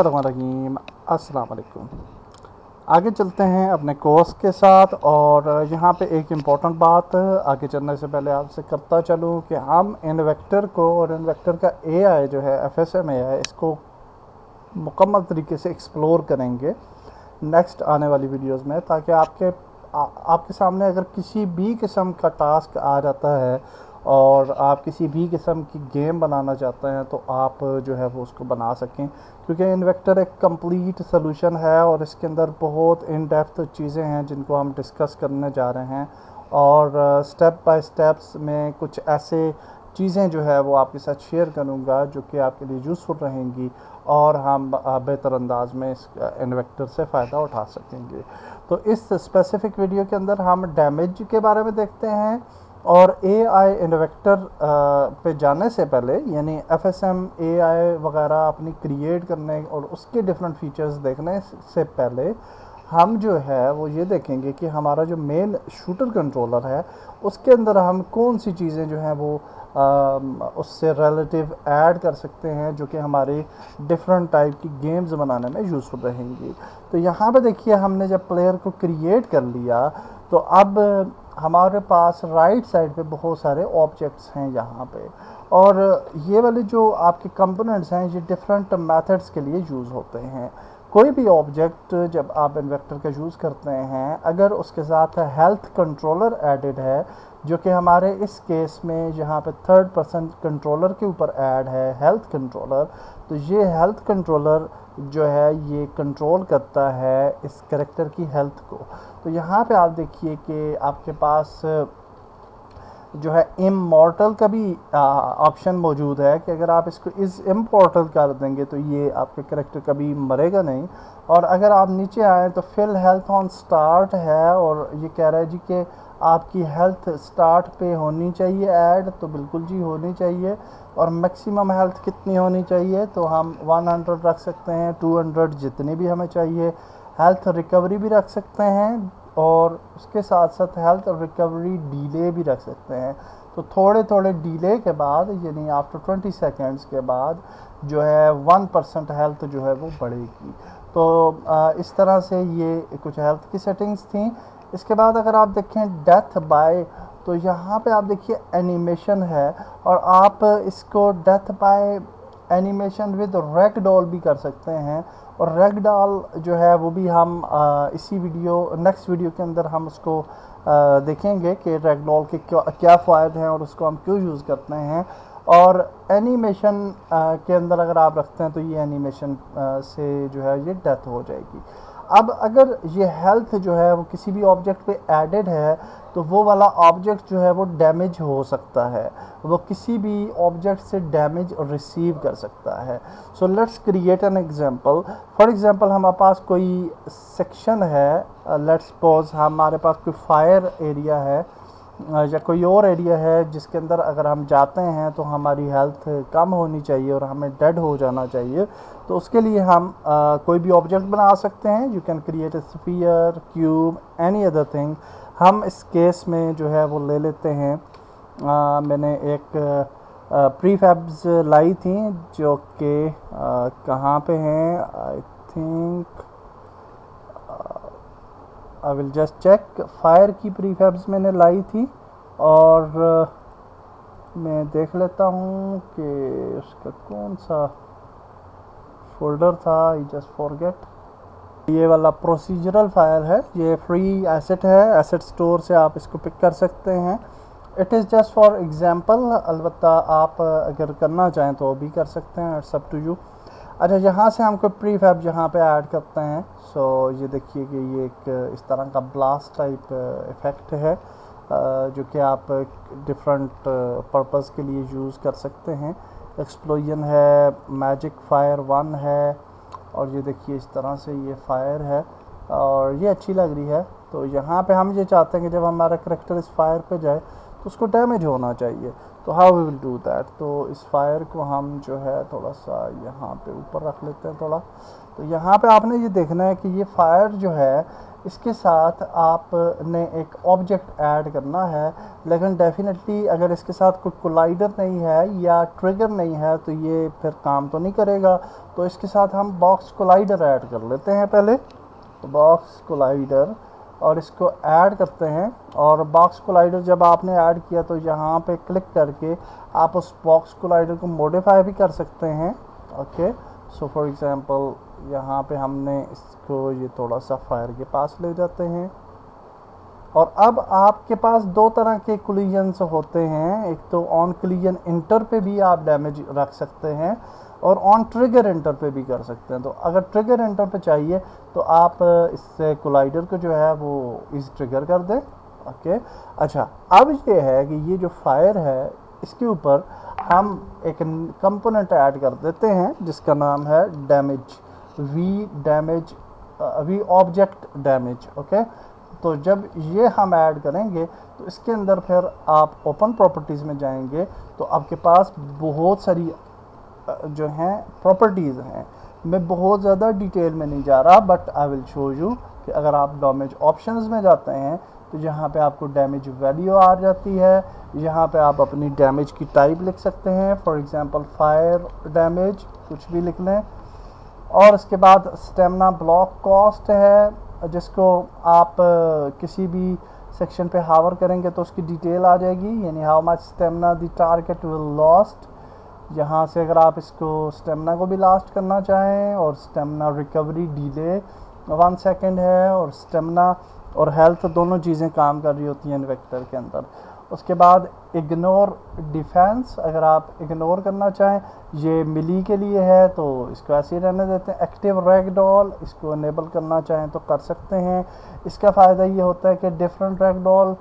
रहीम अस्सलाम वालेकुम। आगे चलते हैं अपने कोर्स के साथ। और यहाँ पे एक इम्पॉर्टेंट बात आगे चलने से पहले आपसे करता चलूँ कि हम इन्वेक्टर को और इन्वेक्टर का एआई जो है एफएसएम एआई, इसको मुकम्मल तरीके से एक्सप्लोर करेंगे नेक्स्ट आने वाली वीडियोस में, ताकि आपके सामने अगर किसी भी किस्म का टास्क आ जाता है और आप किसी भी किस्म की गेम बनाना चाहते हैं तो आप जो है वो उसको बना सकें, क्योंकि इन्वेक्टर एक कंप्लीट सॉल्यूशन है और इसके अंदर बहुत इन डेप्थ चीज़ें हैं जिनको हम डिस्कस करने जा रहे हैं। और स्टेप बाय स्टेप्स में कुछ ऐसे चीज़ें जो है वो आपके साथ शेयर करूँगा जो कि आपके लिए यूज़फुल रहेंगी और हम बेहतर अंदाज में इस इन्वेक्टर से फ़ायदा उठा सकेंगे। तो इस स्पेसिफ़िक वीडियो के अंदर हम डैमेज के बारे में देखते हैं और एआई इन्वेक्टर पे जाने से पहले, यानी एफएसएम एआई वगैरह अपनी क्रिएट करने और उसके डिफरेंट फीचर्स देखने से पहले हम जो है वो ये देखेंगे कि हमारा जो मेन शूटर कंट्रोलर है उसके अंदर हम कौन सी चीज़ें जो हैं वो उससे रिलेटिव ऐड कर सकते हैं जो कि हमारे डिफरेंट टाइप की गेम्स बनाने में यूज़फुल रहेंगी। तो यहाँ पे देखिए, हमने जब प्लेयर को क्रिएट कर लिया तो अब हमारे पास राइट साइड पे बहुत सारे ऑब्जेक्ट्स हैं यहाँ पे, और ये वाले जो आपके कंपोनेंट्स हैं ये डिफरेंट मेथड्स के लिए यूज़ होते हैं। कोई भी ऑब्जेक्ट जब आप इन्वेक्टर का यूज़ करते हैं, अगर उसके साथ हेल्थ कंट्रोलर एडेड है, जो कि हमारे इस केस में यहाँ पे थर्ड पर्सन कंट्रोलर के ऊपर ऐड है हेल्थ कंट्रोलर, तो ये हेल्थ कंट्रोलर जो है ये कंट्रोल करता है इस कैरेक्टर की हेल्थ को। तो यहाँ पे आप देखिए कि आपके पास जो है इमॉर्टल का भी ऑप्शन मौजूद है कि अगर आप इसको इस इम्पोर्टल कर देंगे तो ये आपके करेक्टर कभी मरेगा नहीं। और अगर आप नीचे आए तो फिल हेल्थ ऑन स्टार्ट है और ये कह रहा है जी कि आपकी हेल्थ स्टार्ट पे होनी चाहिए ऐड, तो बिल्कुल जी होनी चाहिए। और मैक्सिमम हेल्थ कितनी होनी चाहिए, तो हम 100 रख सकते हैं, 200 जितनी भी हमें चाहिए। हेल्थ रिकवरी भी रख सकते हैं और उसके साथ साथ हेल्थ रिकवरी डिले भी रख सकते हैं। तो थोड़े थोड़े डिले के बाद, यानी आफ्टर 20 सेकेंड्स के बाद जो है 1% हेल्थ जो है वो बढ़ेगी। तो इस तरह से ये कुछ हेल्थ की सेटिंग्स थी। इसके बाद अगर आप देखें डेथ बाय, तो यहाँ पे आप देखिए एनिमेशन है और आप इसको death by animation with rag doll भी कर सकते हैं। और रैग डॉल जो है वो भी हम इसी नेक्स्ट वीडियो के अंदर हम उसको देखेंगे कि रैग डॉल के क्या फ़ायदे हैं और उसको हम क्यों यूज़ करते हैं। और एनिमेशन के अंदर अगर आप रखते हैं तो ये एनिमेशन से जो है ये डेथ हो जाएगी। अब अगर ये हेल्थ जो है वो किसी भी ऑब्जेक्ट पे एडेड है तो वो वाला ऑब्जेक्ट जो है वो डैमेज हो सकता है, वो किसी भी ऑब्जेक्ट से डैमेज रिसीव कर सकता है। So let's create an example. For example हमारे पास कोई सेक्शन है, लेट्स सपोज हमारे पास कोई फायर एरिया है या कोई और एरिया है जिसके अंदर अगर हम जाते हैं तो हमारी हेल्थ कम होनी चाहिए और हमें डेड हो जाना चाहिए। तो उसके लिए हम कोई भी ऑब्जेक्ट बना सकते हैं। You can create a sphere, cube, any other thing. हम इस केस में जो है वो ले लेते हैं, मैंने एक प्रीफैब्स लाई थी जो कि कहाँ पे हैं, I think I will just check. Fire की प्रीफैब्स मैंने लाई थी और मैं देख लेता हूँ कि उसका कौन सा फोल्डर था, आई जस्ट फॉरगेट। ये वाला प्रोसीजरल फायर है, ये फ्री एसेट है, एसेट स्टोर से आप इसको पिक कर सकते हैं। It is just for example, अलबत्ता आप अगर करना चाहें तो भी कर सकते हैं, इट्स अप टू यू। अच्छा, यहाँ से हम कोई प्रीफैब यहाँ पे ऐड करते हैं। सो ये देखिए कि ये एक इस तरह का ब्लास्ट टाइप इफ़ेक्ट है जो कि आप डिफरेंट पर्पस के लिए यूज़ कर सकते हैं। एक्सप्लोजन है, मैजिक फायर 1 है और ये देखिए इस तरह से ये फायर है और ये अच्छी लग रही है। तो यहाँ पे हम ये चाहते हैं कि जब हमारा करेक्टर इस फायर पे जाए तो उसको डैमेज होना चाहिए। तो how we will do that, तो इस फायर को हम जो है थोड़ा सा यहाँ पे ऊपर रख लेते हैं थोड़ा। तो यहाँ पे आपने ये देखना है कि ये फायर जो है इसके साथ आपने एक ऑब्जेक्ट ऐड करना है, लेकिन डेफिनेटली अगर इसके साथ कोई कोलाइडर नहीं है या ट्रिगर नहीं है तो ये फिर काम तो नहीं करेगा। तो इसके साथ हम बॉक्स कोलाइडर ऐड कर लेते हैं पहले, तो बॉक्स कोलाइडर, और इसको ऐड करते हैं। और बॉक्स कोलाइडर जब आपने ऐड किया तो यहाँ पे क्लिक करके आप उस बॉक्स कोलाइडर को मॉडिफाई भी कर सकते हैं। ओके, सो फॉर एग्जांपल यहाँ पे हमने इसको ये थोड़ा सा फायर के पास ले जाते हैं। और अब आपके पास दो तरह के कोलिजन्स होते हैं, एक तो ऑन कोलिजन इंटर पे भी आप डैमेज रख सकते हैं और ऑन ट्रिगर एंटर पे भी कर सकते हैं। तो अगर ट्रिगर एंटर पे चाहिए तो आप इससे कोलाइडर को जो है वो इस ट्रिगर कर दें। ओके, अच्छा, अब ये है कि ये जो फायर है इसके ऊपर हम एक कंपोनेंट ऐड कर देते हैं जिसका नाम है damage, we object damage. Okay, तो जब ये हम ऐड करेंगे तो इसके अंदर फिर आप ओपन प्रॉपर्टीज़ में जाएंगे तो आपके पास बहुत सारी जो हैं प्रॉपर्टीज़ हैं। मैं बहुत ज़्यादा डिटेल में नहीं जा रहा, but I will show you कि अगर आप डैमेज ऑप्शंस में जाते हैं तो यहाँ पे आपको डैमेज वैल्यू आ जाती है। यहाँ पे आप अपनी डैमेज की टाइप लिख सकते हैं, फॉर एग्जांपल फायर डैमेज कुछ भी लिख लें। और इसके बाद स्टेमिना ब्लॉक कॉस्ट है जिसको आप किसी भी सेक्शन पे हावर करेंगे तो उसकी डिटेल आ जाएगी, यानी how much stamina the target will lost. यहाँ से अगर आप इसको स्टेमिना को भी लास्ट करना चाहें, और स्टेमिना रिकवरी डिले 1 सेकेंड है, और स्टेमिना और हेल्थ दोनों चीज़ें काम कर रही होती हैं इन्वेक्टर के अंदर। उसके बाद इग्नोर डिफेंस, अगर आप इग्नोर करना चाहें, ये मिली के लिए है तो इसको ऐसे ही रहने देते हैं। एक्टिव रैगडॉल, इसको इनेबल करना चाहें तो कर सकते हैं। इसका फ़ायदा ये होता है कि different ragdoll,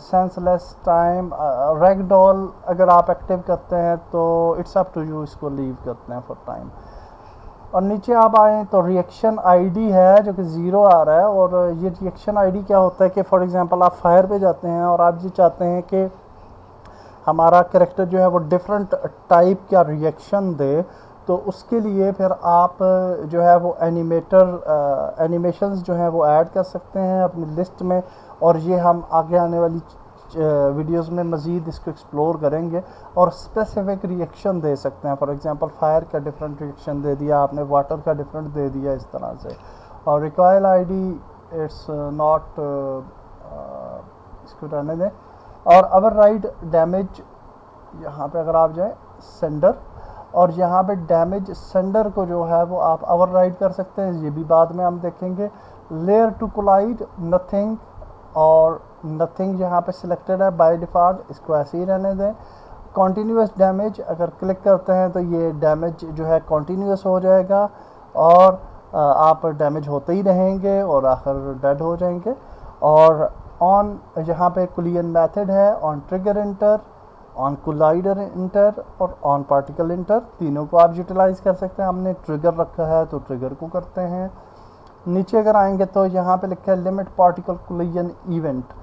senseless time ragdoll अगर आप एक्टिव करते हैं तो इट्स अप टू यू, इसको लीव करते हैं फॉर टाइम। और नीचे आप आएँ तो रिएक्शन आईडी है जो कि 0 आ रहा है। और ये रिएक्शन आईडी क्या होता है कि फॉर एग्जांपल आप फायर पे जाते हैं और आप ये चाहते हैं कि हमारा कैरेक्टर जो है वो डिफरेंट टाइप का रिएक्शन दे, तो उसके लिए फिर आप जो है वो एनिमेशंस जो है वो ऐड कर सकते हैं अपनी लिस्ट में। और ये हम आगे आने वाली वीडियोस में मज़ीद इसको एक्सप्लोर करेंगे और स्पेसिफिक रिएक्शन दे सकते हैं। फॉर एग्जांपल फायर का डिफरेंट रिएक्शन दे दिया आपने, वाटर का डिफरेंट दे दिया, इस तरह से। और रिकॉयल आईडी इट्स नॉट, इसको रहने दें। और अवर राइड डैमेज, यहाँ पे अगर आप जाएँ सेंडर, और यहाँ पे डैमेज सेंडर को जो है वो आप ओवर राइड कर सकते हैं, ये भी बाद में हम देखेंगे। लेयर टू कोलाइड नथिंग, और नथिंग यहाँ पे सिलेक्टेड है बाय डिफ़ॉल्ट, इसको ऐसे ही रहने दें। कॉन्टीन्यूस डैमेज, अगर क्लिक करते हैं तो ये डैमेज जो है कॉन्टीन्यूस हो जाएगा और आप डैमेज होते ही रहेंगे और आखिर डेड हो जाएंगे। और ऑन यहाँ पे कोलिजन मेथड है, on trigger inter, on collider inter और ऑन पार्टिकल इंटर, तीनों को आप यूटिलाइज़ कर सकते हैं। हमने ट्रिगर रखा है तो ट्रिगर को करते हैं। नीचे अगर आएंगे तो यहाँ पे लिखा है लिमिट पार्टिकल कोलिजन इवेंट,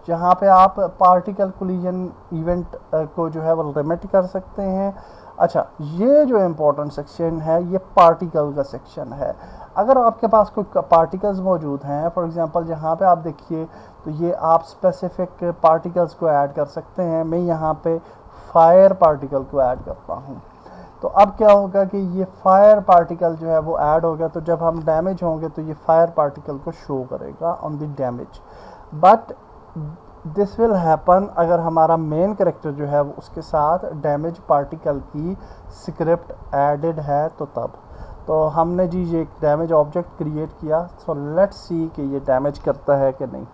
यहाँ पे आप पार्टिकल कोलिजन इवेंट को जो है वो लिमिट कर सकते हैं। अच्छा, ये जो इम्पोर्टेंट सेक्शन है ये पार्टिकल का सेक्शन है। अगर आपके पास कोई पार्टिकल्स मौजूद हैं, फॉर एग्जांपल यहाँ पे आप देखिए तो ये आप स्पेसिफिक पार्टिकल्स को ऐड कर सकते हैं। मैं यहाँ पे फायर पार्टिकल को ऐड करता हूँ, तो अब क्या होगा कि ये फायर पार्टिकल जो है वो ऐड होगा, तो जब हम डैमेज होंगे तो ये फायर पार्टिकल को शो करेगा on the damage. But this will happen अगर हमारा मेन कैरेक्टर जो है वो उसके साथ डैमेज पार्टिकल की स्क्रिप्ट एडेड है तो तब। तो हमने जी ये एक डैमेज ऑब्जेक्ट क्रिएट किया, सो लेट्स सी कि ये डैमेज करता है कि नहीं।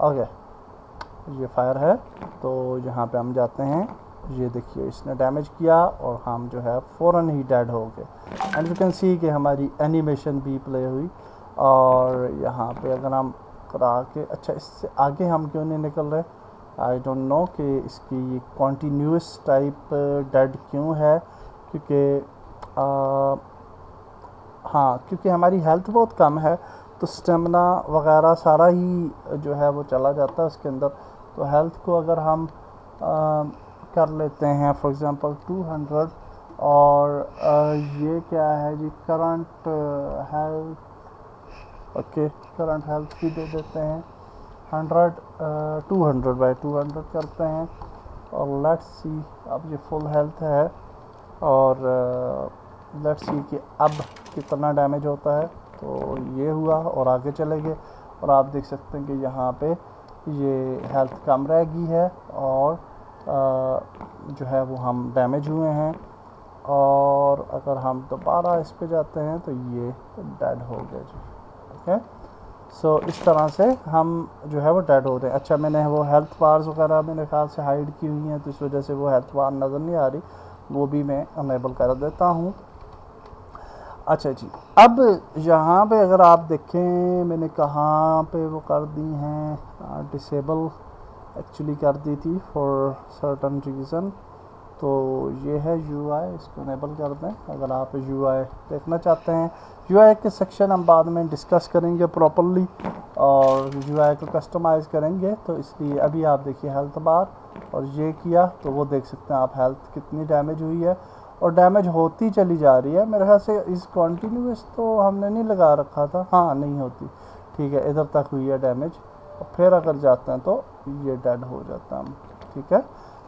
ओके, ये फायर है तो यहाँ पे हम जाते हैं, ये देखिए इसने डैमेज किया और हम जो है फ़ौरन ही डेड हो गए। एंड यू कैन सी कि हमारी एनिमेशन भी प्ले हुई। और यहाँ पे अगर हम करा के, अच्छा इससे आगे हम क्यों नहीं निकल रहे, आई डोंट नो कि इसकी ये कॉन्टीन्यूस टाइप डेड क्यों है, क्योंकि हाँ, क्योंकि हमारी हेल्थ बहुत कम है तो स्टेमिना वगैरह सारा ही जो है वो चला जाता है उसके अंदर। तो हेल्थ को अगर हम कर लेते हैं फॉर एग्जांपल 200 और ये क्या है जी, current health. Okay, current health भी दे देते हैं 100, 200/200 करते हैं। और लेट्स सी, अब ये फुल हेल्थ है और लेट्स सी कि अब कितना डैमेज होता है। तो ये हुआ और आगे चले गए और आप देख सकते हैं कि यहाँ पे ये हेल्थ कम रह गई है और जो है वो हम डैमेज हुए हैं। और अगर हम दोबारा इस पे जाते हैं तो ये डेड हो गया जी। ओके, सो इस तरह से हम जो है वो डेड होते हैं। अच्छा, मैंने वो हेल्थ बार्स वगैरह मेरे ख्याल से हाइड की हुई हैं, तो इस वजह से वो हेल्थ बार नज़र नहीं आ रही, वो भी मैं अनेबल कर देता हूँ। अच्छा जी, अब यहाँ पे अगर आप देखें मैंने कहाँ पे वो कर दी हैं, डिसेबल एक्चुअली कर दी थी फॉर सर्टन रीज़न। तो ये है UI, इसको अनेबल कर दें अगर आप UI देखना चाहते हैं। UI के सेक्शन हम बाद में डिस्कस करेंगे प्रॉपरली और UI को कस्टमाइज़ करेंगे, तो इसलिए अभी आप देखिए हेल्थ बार और ये किया तो वो देख सकते हैं आप हेल्थ कितनी डैमेज हुई है और डैमेज होती चली जा रही है। मेरे ख्याल से इस कॉन्टीन्यूस तो हमने नहीं लगा रखा था, हाँ नहीं होती, ठीक है, इधर तक हुई है डैमेज और फिर अगर जाते हैं तो ये डेड हो जाता है, ठीक है।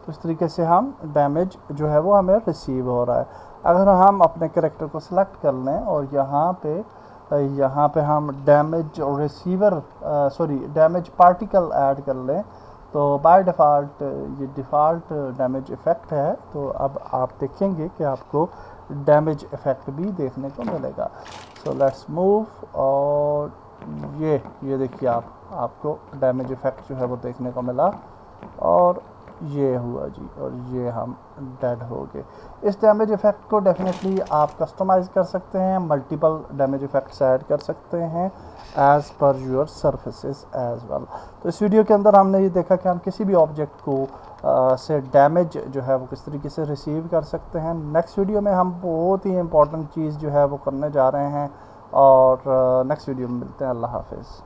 तो इस तरीके से हम डैमेज जो है वो हमें रिसीव हो रहा है। अगर हम अपने कैरेक्टर को सिलेक्ट कर लें और यहाँ पे हम damage receiver damage particle add कर लें तो बाय डिफ़ॉल्ट ये डिफ़ॉल्ट डैमेज इफ़ेक्ट है। तो अब आप देखेंगे कि आपको डैमेज इफ़ेक्ट भी देखने को मिलेगा। सो लेट्स मूव और ये देखिए आपको डैमेज इफ़ेक्ट जो है वो देखने को मिला और ये हुआ जी और ये हम डेड हो गए। इस डैमेज इफ़ेक्ट को डेफिनेटली आप कस्टमाइज़ कर सकते हैं, मल्टीपल डैमेज इफ़ेक्ट्स ऐड कर सकते हैं as per your surfaces as well. तो इस वीडियो के अंदर हमने ये देखा कि हम किसी भी ऑब्जेक्ट को से डैमेज जो है वो किस तरीके से रिसीव कर सकते हैं। नेक्स्ट वीडियो में हम बहुत ही इंपॉर्टेंट चीज़ जो है वो करने जा रहे हैं और नेक्स्ट वीडियो में मिलते हैं। अल्लाह हाफिज़।